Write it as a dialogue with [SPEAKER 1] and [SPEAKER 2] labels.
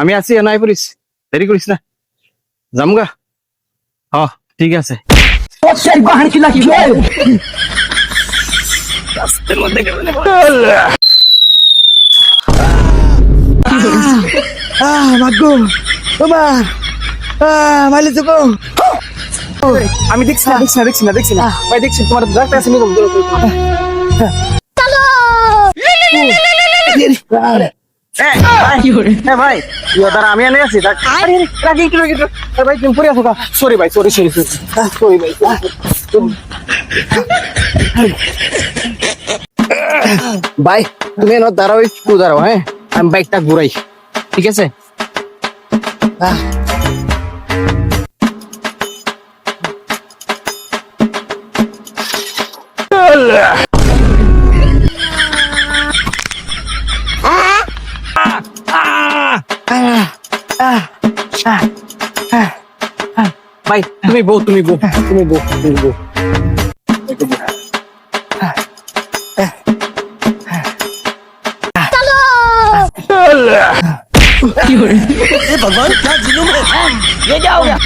[SPEAKER 1] আমি আছি নাই করিস দেরি করিস না যামগা ঠিক আছে আমি দেখছি না ভাই দেখছি তোমার ডাক্তার আছে নিলাম ভাই আমি এনে আছি ভাই তুমি পড়ে আসো সরি ভাই সরি ভাই ভাই তুমি এনে দাঁড়াও একটু দাঁড়াও হ্যাঁ আমি বাইকটা ঘুরাই ঠিক আছে ভাই তুমি বউ
[SPEAKER 2] भगवान क्या जुलूम है ये क्या हो गया